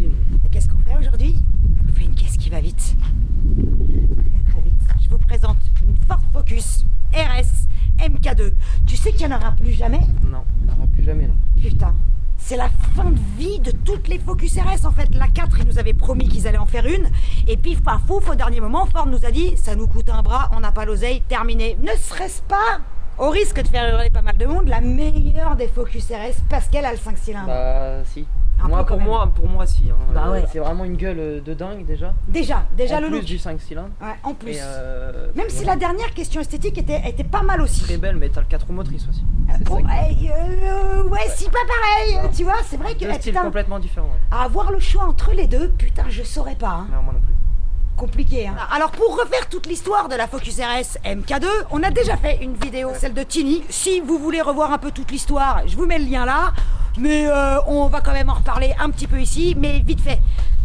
Et qu'est-ce qu'on fait aujourd'hui? On fait une caisse qui va vite. Très très vite. Je vous présente une Ford Focus RS MK2. Tu sais qu'il n'y en aura plus jamais? Non, il n'y en aura plus jamais là. Putain, c'est la fin de vie de toutes les Focus RS en fait. La 4, ils nous avaient promis qu'ils allaient en faire une. Et pif paf fouf, au dernier moment, Ford nous a dit ça nous coûte un bras, on n'a pas l'oseille, terminé. Ne serait-ce pas, au risque de faire hurler pas mal de monde, la meilleure des Focus RS parce qu'elle a le 5 cylindres? Bah si. Un Moi, peu quand pour moi si. Hein. Bah ouais. C'est vraiment une gueule de dingue déjà. Déjà En le plus look. du 5 cylindres. Ouais, en plus. Et, Même si la dernière question esthétique était pas mal aussi. très belle, mais t'as le 4 roues motrices aussi. C'est Bon, ça qui- ouais, si pas pareil, Non. tu vois, c'est vrai que Deux styles putain, complètement différents. Ouais. à avoir le choix entre les deux, putain, je saurais pas. Hein. Non, moi non plus. Compliqué. Hein. Alors pour refaire toute l'histoire de la Focus RS MK2, on a déjà fait une vidéo, celle de Tini. Si vous voulez revoir un peu toute l'histoire, je vous mets le lien là. Mais on va quand même en reparler un petit peu ici, mais vite fait.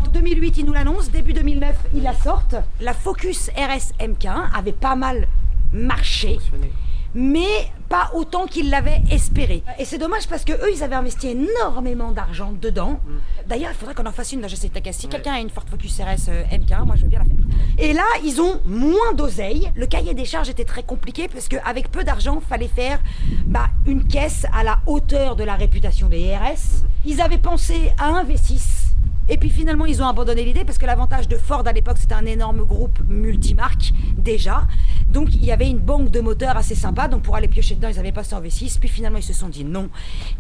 En 2008, ils nous l'annoncent, début 2009, ils la sortent. La Focus RS MK1 avait pas mal marché, Fonctionné. mais pas autant qu'ils l'avaient espéré. Et c'est dommage parce que eux, ils avaient investi énormément d'argent dedans. D'ailleurs, il faudrait qu'on en fasse une dans Je sais ta caisse. Si quelqu'un a une Ford Focus RS MK1, moi je veux bien la faire. Et là, ils ont moins d'oseille. Le cahier des charges était très compliqué parce qu'avec peu d'argent, fallait faire une caisse à la hauteur de la réputation des RS. Ils avaient pensé à un V6. Et puis finalement, ils ont abandonné l'idée parce que l'avantage de Ford à l'époque, c'était un énorme groupe multimarque déjà. Donc il y avait une banque de moteurs assez sympa. Donc pour aller piocher dedans, ils avaient passé en V6. Puis finalement, ils se sont dit non.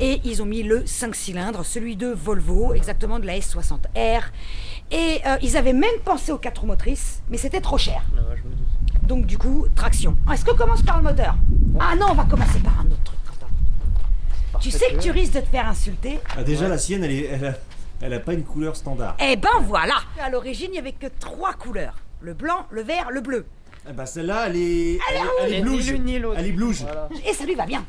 Et ils ont mis le 5 cylindres, celui de Volvo, exactement de la S60R. Et ils avaient même pensé aux 4 roues motrices, mais c'était trop cher. Ouais, je me doute. Donc du coup, traction. Est-ce qu'on commence par le moteur? Ah non, on va commencer par un autre truc. Attends. Tu sais que tu risques de te faire insulter. Ah, déjà, la sienne, elle a pas une couleur standard. Eh ben voilà. À l'origine, il n'y avait que 3 couleurs. Le blanc, le vert, le bleu. Ah bah celle-là, elle est Ni blouge. l'une ni l'autre. Elle est blouge. Voilà. Et ça lui va bien.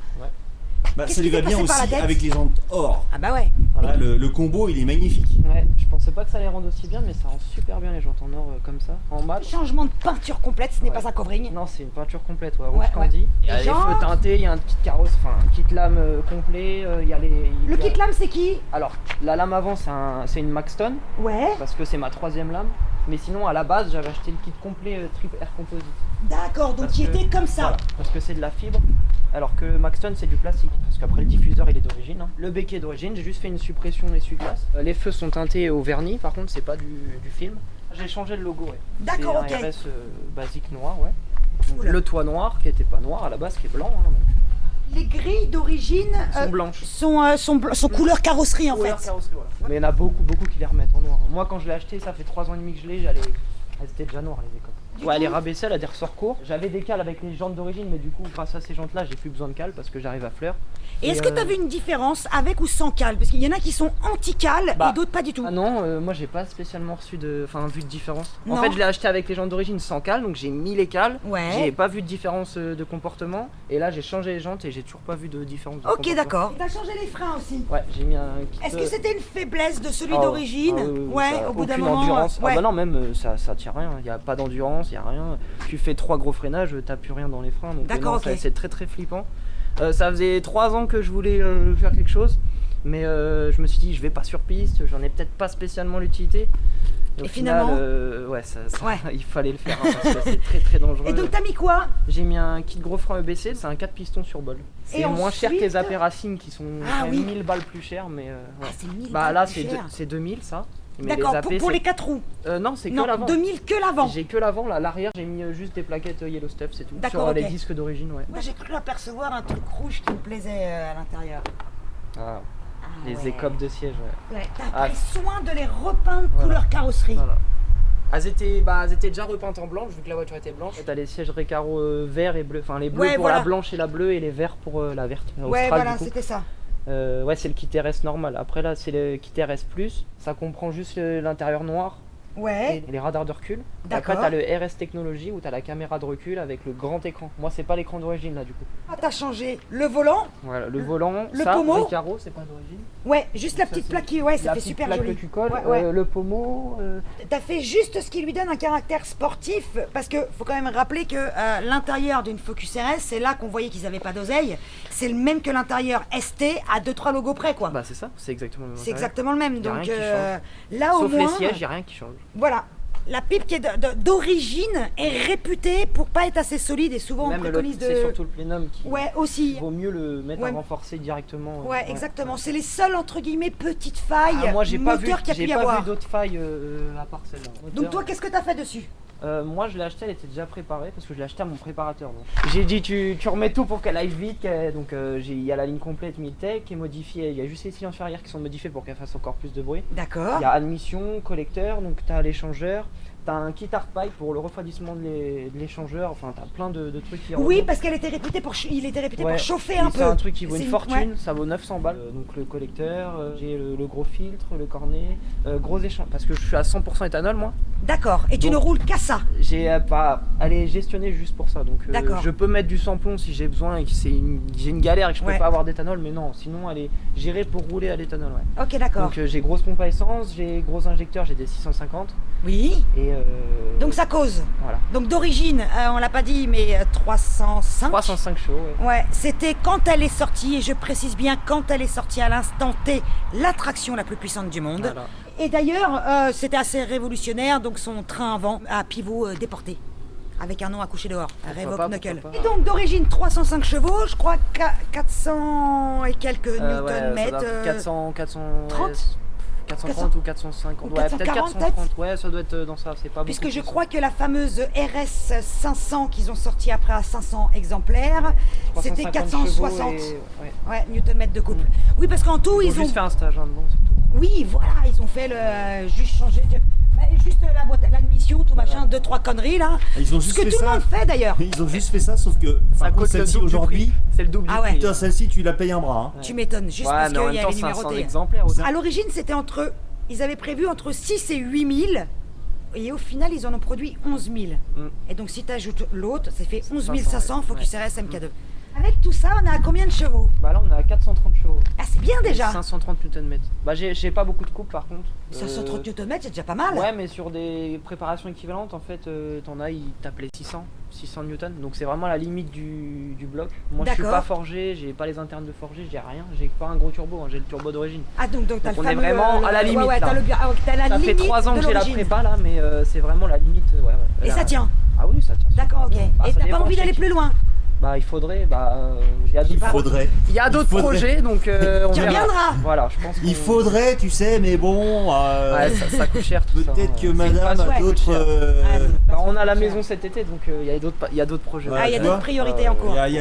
Bah, Qu'est-ce ça lui qui va t'est bien passé par la aussi tête avec les jantes or. Ah bah ouais. Voilà. Le combo, il est magnifique. Ouais, je pensais pas que ça allait rendre aussi bien, mais ça rend super bien les jantes en or comme ça, en mat. Changement de peinture complète, ce n'est Ouais. pas un covering. Non, c'est une peinture complète, ouais, Ouais, rouge candy. Il y a Les les jantes. feux teintés, il y a un petit carrosse, enfin un kit lame complet, il y a les... Le kit lame, c'est qui? Alors, la lame avant, c'est une Maxton, Ouais. parce que c'est ma 3e lame. Mais sinon, à la base, j'avais acheté le kit complet Trip Air Composite. D'accord, donc Parce il que- était comme ça. Voilà, parce que c'est de la fibre, alors que Maxton c'est du plastique. Parce qu'après le diffuseur il est d'origine. Hein. Le becquet est d'origine, j'ai juste fait une suppression essuie-glace. Les feux sont teintés au vernis, par contre c'est pas du film. J'ai changé le logo, ouais. D'accord, C'est ok. un RS basique noir, ouais. Donc, Oula. le toit noir qui était pas noir à la base, qui est blanc. Hein, donc. Les grilles d'origine Sont blanches. sont couleur carrosserie en Couleur fait. carrosserie, voilà. Mais il y en a beaucoup qui les remettent en noir. Moi quand je l'ai acheté, ça fait 3 ans et demi que je l'ai, elles étaient déjà noires les écopes. Ouais, elle est rabaissée, elle a des ressorts courts. J'avais des cales avec les jantes d'origine, mais du coup, grâce à ces jantes-là, j'ai plus besoin de cales parce que j'arrive à fleur. Et est-ce que tu as vu une différence avec ou sans cale? Parce qu'il y en a qui sont anti-cale Bah, et d'autres pas du tout. Ah non, moi j'ai pas spécialement vu de différence. Non. En fait, je l'ai acheté avec les jantes d'origine sans cales, donc j'ai mis les cales. Ouais. J'ai pas vu de différence de comportement. Et là, j'ai changé les jantes et j'ai toujours pas vu de différence de Ok, comportement. d'accord. T'as changé les freins aussi. Ouais, j'ai mis un kit. Est-ce que c'était une faiblesse de celui Ah, d'origine? ouais, Ouais, ça a au bout d'un aucune moment. endurance. Ouais. Ah bah non, même ça tient rien. Il y a pas d'endurance, il y a rien. Tu fais 3 gros freinages, t'as plus rien dans les freins. Donc D'accord, non, ok. c'est très très flippant. Ça faisait 3 ans que je voulais faire quelque chose, mais je me suis dit je vais pas sur piste, j'en ai peut-être pas spécialement l'utilité. Au Et final, finalement ouais, Ouais. il fallait le faire hein, parce que c'est très très dangereux. Et donc t'as mis quoi? J'ai mis un kit gros frein EBC, c'est un 4 pistons sur bol. C'est Et moins cher que les ensuite AP Racing qui sont Ah quand même oui. 1000 balles plus chères, mais ouais. Ah, c'est 1000 Bah balles là plus cher. c'est 2000 ça. Mais D'accord, les AP, pour c'est- les 4 roues. Non, c'est que Non, l'avant. 2000 que l'avant. J'ai que l'avant, là, l'arrière j'ai mis juste des plaquettes Yellow Step, c'est tout. D'accord, Sur les ok. disques d'origine, ouais. Moi j'ai cru apercevoir un truc rouge qui me plaisait à l'intérieur. Ah, Ah, les ouais. écopes de siège, ouais. Ouais, t'as Ah. pris soin de les repeindre Voilà. couleur carrosserie. Voilà. Elles étaient déjà repeintes en blanc vu que la voiture était blanche. T'as les sièges Recaro verts et bleus, enfin les bleus Ouais, pour voilà. la blanche et la bleue et les verts pour la verte. Ouais, Austral, voilà, du coup. c'était ça. Ouais, c'est le kit RS normal. Après là, c'est le kit RS+. Ça comprend juste l'intérieur noir Ouais, et les radars de recul. Et d'accord. après, t'as le RS Technologie où t'as la caméra de recul avec le grand écran. Moi, c'est pas l'écran d'origine là du coup. Ah, t'as changé le volant. Voilà, le volant, Le ça, pommeau. Recaro, c'est pas d'origine. Ouais, juste la Ça, petite c'est- plaque qui, ouais, ça La fait petite super plaque joli. que tu colles, Ouais, ouais. le pommeau. T'as fait juste ce qui lui donne un caractère sportif, parce que faut quand même rappeler que l'intérieur d'une Focus RS, c'est là qu'on voyait qu'ils avaient pas d'oseille. C'est le même que l'intérieur ST à 2-3 logos près, quoi. Bah c'est ça, c'est exactement le même. c'est intérieur. exactement le même. Y a Donc rien qui là au Sauf moins, les sièges, y a rien qui change. voilà. La pipe qui est d'origine est réputée pour pas être assez solide et souvent on Même préconise c'est de. surtout le plénum qui. Ouais, aussi. Vaut mieux le mettre Ouais. à renforcer directement. Ouais, exactement. C'est les seules entre guillemets petites failles Ah, moi j'ai pas vu, moteur qu'il y a pu j'ai y pas avoir. vu d'autres failles à part celle-là. Donc Moteur. toi, qu'est-ce que t'as fait dessus? Moi je l'ai acheté, elle était déjà préparée parce que je l'ai acheté à mon préparateur. Donc. J'ai dit tu remets tout pour qu'elle aille vite. Donc il y a la ligne complète Miltech qui est modifiée. Il y a juste les silencieux arrière qui sont modifiés pour qu'elle fasse encore plus de bruit. D'accord. Il y a admission, collecteur, donc t'as l'échangeur. T'as un kit hardpipe pour le refroidissement de l'échangeur. Enfin t'as plein de trucs qui Oui, remontent. parce qu'elle était réputée pour, il était réputé Ouais, pour chauffer et un peu. c'est un truc qui vaut une C'est fortune, ouais. ça vaut 900 balles. Donc le collecteur, j'ai le gros filtre, le cornet, gros échange, parce que je suis à 100% éthanol moi. D'accord. Et tu Donc- ne roules qu'à ça. J'ai pas, elle est gestionnée juste pour ça, donc D'accord. je peux mettre du samplon si j'ai besoin et que j'ai une galère et que je Ouais. peux pas avoir d'éthanol, mais non, sinon elle est gérée pour rouler à l'éthanol. Ouais. Ok, d'accord. Donc j'ai grosse pompe à essence, j'ai gros injecteur, j'ai des 650 Oui. et Donc ça cause. voilà. Donc d'origine, on l'a pas dit, mais 305. 305 chevaux. Ouais. Ouais, c'était quand elle est sortie, et je précise bien quand elle est sortie à l'instant T, l'attraction la plus puissante du monde. Voilà. Et d'ailleurs, c'était assez révolutionnaire, donc son train avant à pivot déporté. Avec un nom à coucher dehors, Revoke pas, Knuckle. pourquoi pas. Et donc d'origine 305 chevaux, je crois 400 et quelques Ouais, ça Newton-mètres. doit être 430 430 ou 450, Ou ouais, peut-être 440 430, ouais, ça doit être dans ça, c'est pas Puisque beaucoup je plus. crois que la fameuse RS 500 qu'ils ont sorti après à 500 exemplaires, c'était 350 chevaux 460 et- ouais. ouais, Newton-mètres de couple. Oui, parce qu'en tout, Ils ils ont ont. juste fait un stage, hein, bon, c'est tout. Oui, voilà, ils ont fait juste changer. Juste la boîte, l'admission, tout machin, 2-3 conneries là. Ils ont Ce juste que fait tout le ça. monde fait d'ailleurs. Ils ont juste fait ça, sauf que Ça par contre, coûte le celle-ci double du aujourd'hui, prix. C'est le double Ah du ouais. prix. putain, celle-ci tu la payes un bras. Hein. Tu m'étonnes, juste Ouais, parce mais en qu'il même y temps, avait c'est 500 numéroté. exemplaires aussi. À l'origine, c'était entre. Ils avaient prévu entre 6 et 8 000. Et au final, ils en ont produit 11 000. Mm. Et donc, si tu ajoutes l'autre, ça fait 11 500, 500 ouais. Focus RS MK2. Avec tout ça, on a combien de chevaux? Bah là, on est à 430 chevaux. Ah, c'est bien déjà. 530 Nm. Bah, j'ai pas beaucoup de coupe par contre. 530 Nm, c'est déjà pas mal. Ouais, mais sur des préparations équivalentes, en fait, t'en as, ils tapent les 600 Newton. Donc c'est vraiment la limite du bloc. Moi, je suis D'accord. pas forgé, j'ai pas les internes de forgé, j'ai rien. J'ai pas un gros turbo, hein, j'ai le turbo d'origine. Ah, donc t'as le Donc on est fameux, vraiment à la limite, Ouais, ouais, là. t'as la Ça limite fait 3 ans de que j'ai la l'origine. prépa là, mais c'est vraiment la limite. Ouais, Et Là, ça tient. Ah oui, ça tient. D'accord, ok. super bien. Bah, Et ça t'as pas dépend envie chez d'aller qui. plus loin? Bah, il faudrait. J'ai Il faudrait. Il y a d'autres faudrait. projets, donc on Tu verra. reviendras. Voilà, je pense. Il qu'on- faudrait, tu sais, mais bon. Ouais, ça coûte cher tout ça. Peut-être que C'est madame pas a ça, d'autres. coûte cher. Bah, on a la Cher. maison cet été, donc il y a d'autres projets. Ouais, Ah, il y a tu d'autres vois, priorités en cours. Il y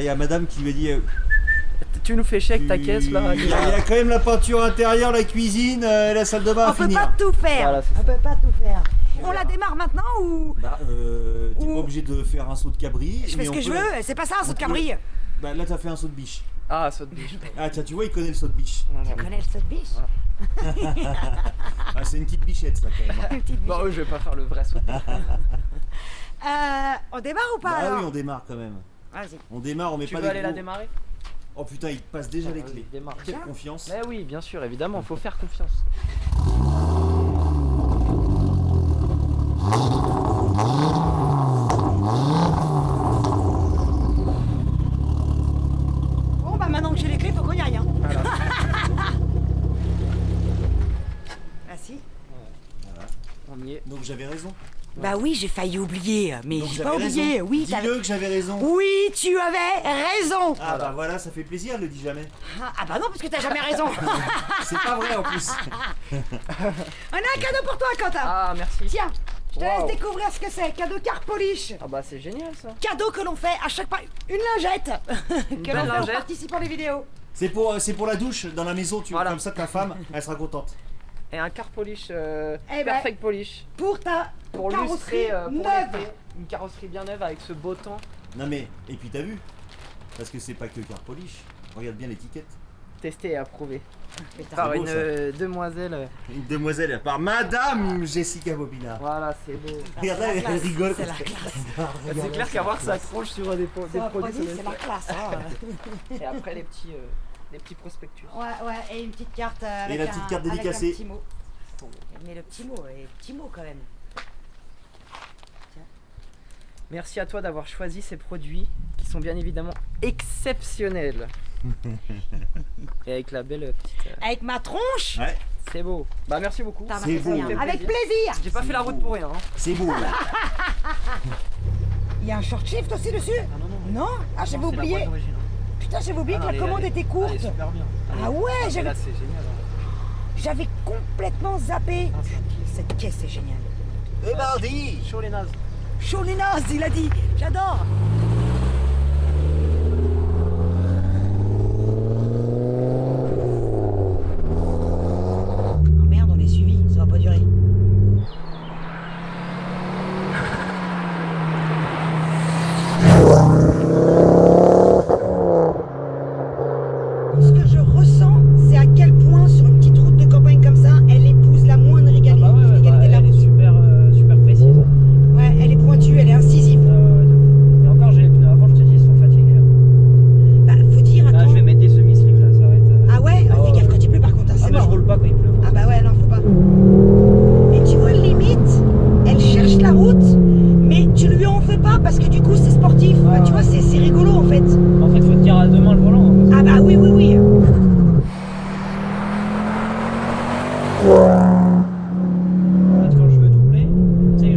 a madame qui me dit. Tu nous fais chier avec ta caisse là. Il y a quand même la peinture intérieure, la cuisine, la salle de bain à On peut finir. pas tout faire. Voilà, c'est On peut pas tout faire. On la démarre maintenant ou Bah, t'es Ou- pas obligé de faire un saut de cabri. je fais mais ce on que je peut- veux? C'est pas ça, un saut de peut- cabri. Bah là, t'as fait un saut de biche. Ah, saut de biche. Ah, tiens, tu vois, il connaît le saut de biche. Tu connais le saut de biche? Ah, c'est une petite bichette, ça, quand même. Une petite biche. Bah, je vais pas faire le vrai saut de biche. On démarre ou pas Bah alors? oui, on démarre quand même. Vas-y. On démarre, on met Tu pas veux des aller la gros- démarrer? Oh putain, il passe déjà les Vas-y, clés. démarre. Quelle confiance. Mais oui, bien sûr, évidemment, faut faire confiance. Bon bah maintenant que j'ai les clés, faut qu'on y aille. Hein. Voilà. Merci. On y est. Donc j'avais raison. Bah oui, j'ai failli oublier, mais Donc j'ai j'avais pas oublié. raison. Oui, Dis-le que j'avais raison. oui, tu avais raison. Ah bah voilà, ça fait plaisir, le dis jamais. Ah bah non, parce que t'as jamais raison. C'est pas vrai en plus. On a un cadeau pour toi, Quentin. Ah, merci. Tiens, je te Wow. laisse découvrir ce que c'est. Cadeau car polish. Ah bah c'est génial ça. Cadeau que l'on fait à chaque pas. Une lingette que belle l'on fait aux lingette. participants des vidéos. C'est pour la douche dans la maison, tu vois, Voilà. comme ça ta femme, elle sera contente. et un car polish, ben, perfect polish. Pour ta Pour carrosserie lustrer, pour neuve. l'été. Une carrosserie bien neuve avec ce beau temps. Non mais, et puis t'as vu? Parce que c'est pas que car polish. Regarde bien l'étiquette. Testé et approuvé. Putain. Par beau, une ça. demoiselle. Une demoiselle, par Madame Jessica Bobina. Voilà, c'est beau. Regarde là, C'est la elle classe, rigole. c'est parce la que- classe. C'est clair qu'avoir que ça accroche sur des C'est un produits, produit, ça c'est doit la classe. Hein. Et après les petits prospectus. Ouais, et une petite carte avec la petite carte dédicacée. avec un petit mot. Mais le petit mot, petit mot quand même. Merci à toi d'avoir choisi ces produits qui sont bien évidemment exceptionnels. Et avec la belle petite. Avec ma tronche. Ouais, C'est beau. Bah merci beaucoup. Putain, C'est ma beau. bien. Avec plaisir. J'ai pas fait la route pour rien. Hein. c'est beau là. Il y a un short shift aussi dessus. Ah non. Non. Ah, j'avais Non, c'est la oublié. boîte d'origine, hein. Putain, j'avais oublié Ah, que la elle est- commande elle est- était courte. Elle est super bien. Ah ouais, mais j'avais là c'est génial. Hein. j'avais complètement zappé. Ah, c'est un Cette caisse est géniale. Et mardi. chaud les nazes. Chaud les nazes, il a dit. J'adore. Oh merde, on est suivi, ça va pas durer. Ce que je ressens, c'est à quel point sur une petite route de campagne comme ça, elle épouse la moindre inégalité de la elle est route. super précise. Ouais, elle est pointue, elle est incisive. Et encore j'ai les pneus avant, je te dis, ils sont fatigués. Bah, faut dire, Là attends. je vais mettre des semi-slicks là, ça va être. Ah ouais, Ah fais ouais. gaffe quand il pleut par contre, hein, Ah c'est mais je mort. roule pas quand il pleut. Ah bah ouais, non, faut pas. Et tu vois, limite, elle cherche la route, mais tu lui en veux pas parce que du coup, c'est sportif. Ouais, Bah, tu ouais. vois, c'est rigolo en fait. En fait faut tenir à deux mains le volant. Hein, parce Ah bah oui, oui, oui. En fait, quand je veux doubler, tu sais,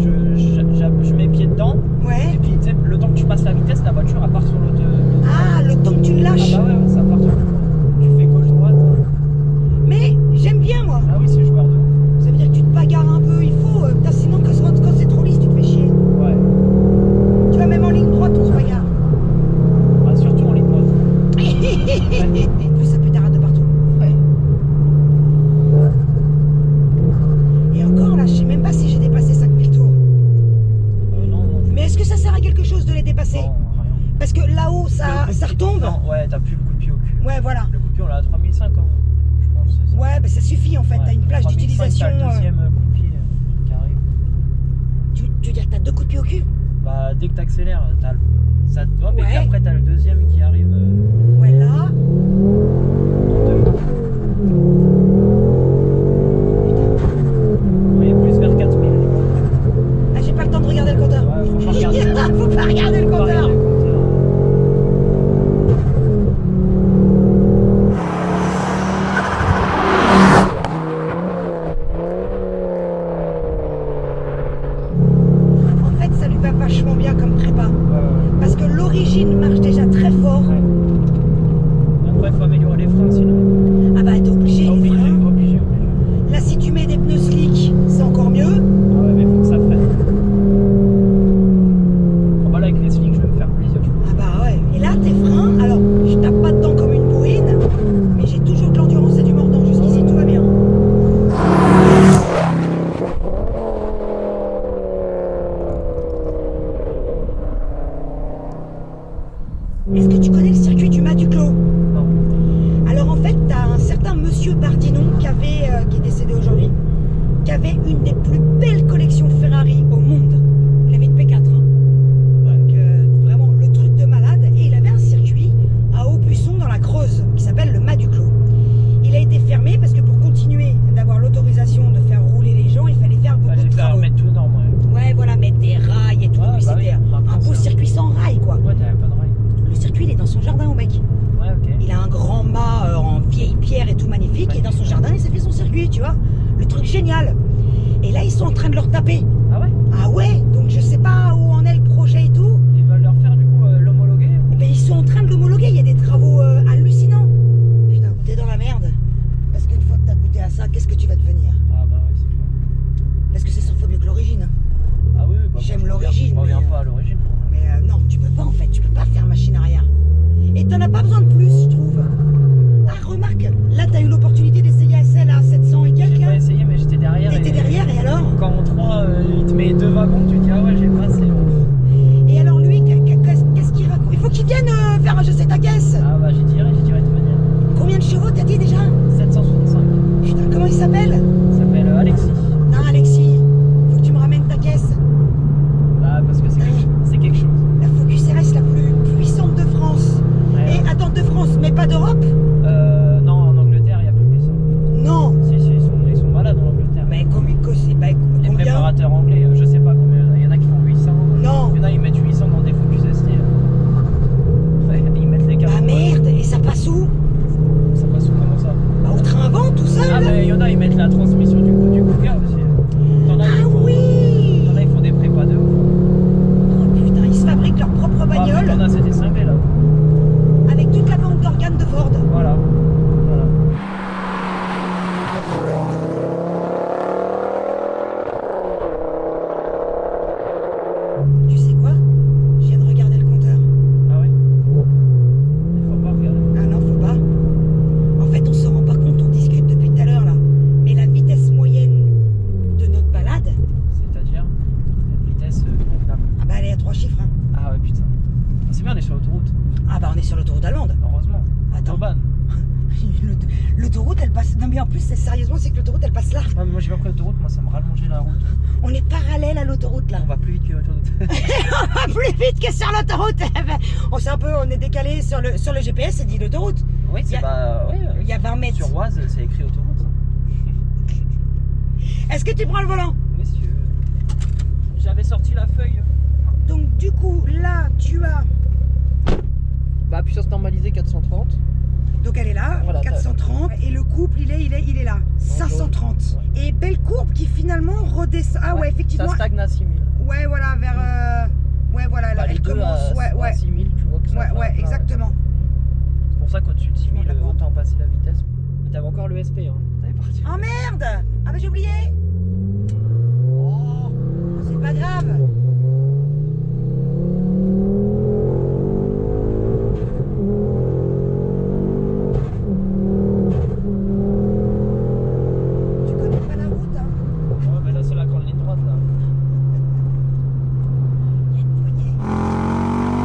je mets pied dedans, Ouais. et puis tu sais, le temps que tu passes la vitesse, la voiture elle part sur l'autre. Ah, le temps que tu le Ah lâches. bah ouais, ça part sur tu fais gauche-droite. Mais j'aime bien, moi. Ah oui, c'est joueur de ouf. Ça veut dire que tu te bagarres un peu, il faut. Putain, sinon, quand c'est trop lisse, tu te fais chier. Ouais. Tu vois, même en ligne droite, on se bagarre. Ah, surtout en ligne droite. En plus, ça peut t'arrêter de partout. Ouais. Et encore, là, je sais même pas si j'ai dépassé 5000 tours. Non, non. Mais est-ce que ça sert à quelque chose de les dépasser? Non, rien. Parce que là-haut, ça Le coup de pied- retombe. Non, ouais, t'as plus le coup de pied au cul. Ouais, voilà. Le coup de pied, on l'a à 3005 ans, je pense. C'est ça. Ouais, bah ça suffit en fait. Ouais. T'as une plage 3005, d'utilisation. T'as le deuxième coup de pied qui arrive. Tu veux dire que t'as 2 coups de pied au cul? Bah, dès que t'accélères, t'as le. Ça te doit, mais Ouais. après, t'as le deuxième qui arrive. Ouais, là. Oui, plus vers 4000. Ah, j'ai pas le temps de regarder le compteur. Ouais, faut pas regarder. Faut pas regarder le Faut pas compteur. regarder le compteur. En fait, ça lui va vachement bien comme prépa. Ouais, ouais. Parce que l'origine marche déjà très fort. Ouais. Après, il faut améliorer les freins sinon. Ah bah, t'es obligé. les Obligé, freins. obligé. Là, si tu mets des pneus slick, c'est encore mieux. Ah ouais, mais faut que ça freine. Oh bah là, avec les slicks, je vais me faire plaisir, je pense. Ah bah ouais. Et là, tes freins, alors, je tape pas dedans comme une bourrine, mais j'ai toujours de l'endurance et du mordant. Jusqu'ici, tout va bien. Est-ce que tu connais le circuit du Mas du Clos? Non. Alors en fait, t'as un certain monsieur Bardinon qui est décédé aujourd'hui, qui avait une des plus belles collections Ferrari au monde. Il avait une P4. Hein. Donc vraiment le truc de malade. Et il avait un circuit à Aubusson dans la Creuse qui s'appelle le Mas du Clos. Il a été fermé parce que pour continuer d'avoir l'autorisation de faire rouler les gens, il fallait faire beaucoup Fallait de faire travaux. mettre tout aux normes, ouais. Ouais, voilà, mettre des rails et tout. Ouais, Puis bah c'était oui, maintenant, un beau c'est un- circuit sans rails, quoi. Ouais, t'avais pas de rail. Le circuit, il est dans son jardin au mec. Ouais, ok. Il a un grand mât en vieille pierre et tout magnifique. Et dans son jardin, il s'est fait son circuit, tu vois. Le truc génial. Et là, ils sont en train de le retaper. Ah ouais? Ah ouais, donc je sais pas où en est le projet et tout. Ils veulent leur faire du coup l'homologuer? Eh ben, ils sont en train de l'homologuer. Il y a des travaux hallucinants. Putain, t'es dans la merde. Parce qu'une fois que t'as goûté à ça, qu'est-ce que tu vas devenir? Ah bah ouais, c'est clair. Parce que c'est 100 fois mieux que l'origine. Ah oui, bah J'aime moi, je reviens- l'origine, Je reviens mais, pas à l'origine. Mais non, tu peux pas en fait. Tu peux pas faire machine arrière. Et t'en as pas besoin de plus, je trouve. Ah, remarque, là, t'as eu l'opportunité d'essayer à celle à 700 et quelques, J'ai là. pas essayé, mais mais en plus, sérieusement, c'est que l'autoroute, elle passe là. Ouais, mais moi j'ai pas pris l'autoroute, moi ça me rallongeait la route. On est parallèle à l'autoroute là. On va plus vite que l'autoroute. On va plus vite que sur l'autoroute. On est décalé sur le GPS, c'est dit l'autoroute. Oui, c'est pas. Ouais, Il y a 20 mètres. Sur Oise, c'est écrit autoroute. Est-ce que tu prends le volant? Oui, si tu veux. J'avais sorti la feuille. Donc du coup, là, tu as... Bah, puissance normalisée 430. Donc elle est là, Voilà, 430. Et le couple, il est là, 530. Ouais. Et belle courbe qui finalement redescend. Ah ouais, effectivement. Ça stagne à 6000. Ouais, voilà, vers... Ouais, voilà, Bah, elle commence. à 6000, tu vois que ça. Ouais, exactement. C'est pour ça qu'au-dessus de 6000, D'accord. autant passer la vitesse. Et t'avais encore le SP, hein. T'avais parti. Oh merde! Ah bah j'ai oublié! Oh, c'est pas grave! Tu connais pas la route, hein? Ouais, mais là, c'est la grande ligne droite, là. Il y a une poignée.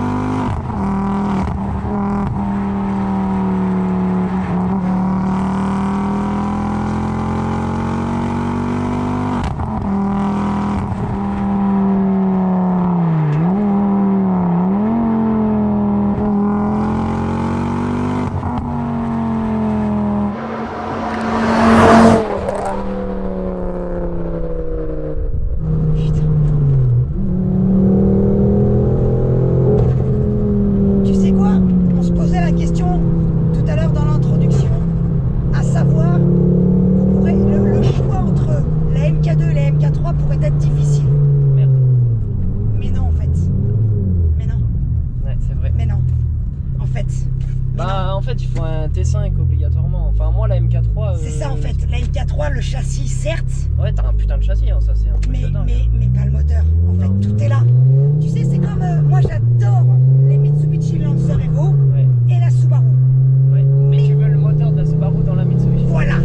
Tu sais quoi? On se posait la question tout à l'heure dans l'introduction, à savoir qu'on pourrait, le choix entre la MK2 et la MK3 pourrait être difficile. Merde. Mais non en fait. Mais non. Ouais, c'est vrai. Mais non. En fait. Mais non. Bah, en fait, il faut un T5 obligatoirement. Enfin, moi, la MK3. C'est ça en fait. La MK3, le châssis certes, Ouais, t'as un putain de châssis, hein, ça, c'est un truc de dingue. mais pas le moteur. En fait, Non. tout est là. Tu sais, c'est comme moi j'adore les Mitsubishi Lancer Evo Ouais, et la Subaru. ouais. Mais tu veux le moteur de la Subaru dans la Mitsubishi. Voilà.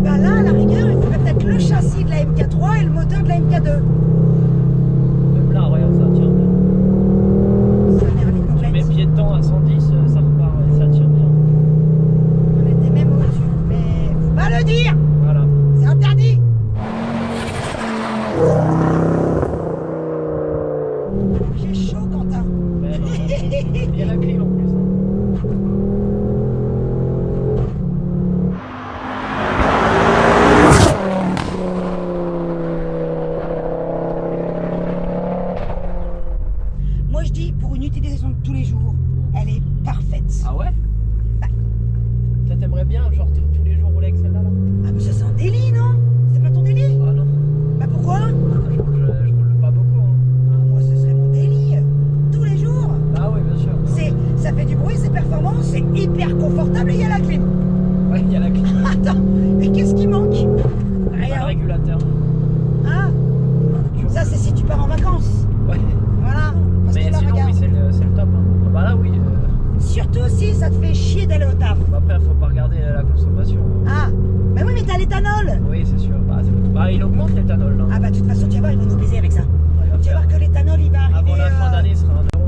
Bah là, à la rigueur, il faudrait peut-être le châssis de la MK3 et le moteur de la MK2. Même là, regarde, ça tient bien. Ça mère les Tu mets coquettes. pied dedans à 110, ça repart et ça tient bien. On était même au-dessus. Mais faut pas le dire. Voilà. C'est interdit. J'ai chaud, Quentin. Mais, il y a la clim en plus. Hein. Moi, je dis, pour une utilisation de tous les jours, elle est parfaite. Ah ouais? Bah. Toi, t'aimerais bien, genre, tous les jours rouler avec celle-là, là? Ah, mais ça, c'est un délit, non? C'est pas ton délit? Ah non, Bah pourquoi? je roule pas beaucoup. Hein. Ah, moi, ce serait mon délit. Tous les jours. Ah oui, bien sûr. Ça fait du bruit, c'est performant, c'est hyper confortable et il y a la clim. Ouais, il y a la clim. Attends, mais qu'est-ce qui manque? Pas le Rien. régulateur. Ah, ça c'est si tu pars en vacances. Ouais. Voilà. Parce Mais que là, sinon, regarde. oui, c'est le top. Hein. Ah bah là, oui. Surtout si ça te fait chier d'aller au taf. Après, faut pas regarder la consommation. Ah, bah oui, mais t'as l'éthanol. Oui, c'est sûr. Bah, il augmente l'éthanol. Là. Ah bah de toute façon, tu vas voir, ils vont nous baiser avec ça. Ouais, il va Tu vas faire. voir que l'éthanol, il va arriver... Avant la fin d'année, ce sera 1 euro.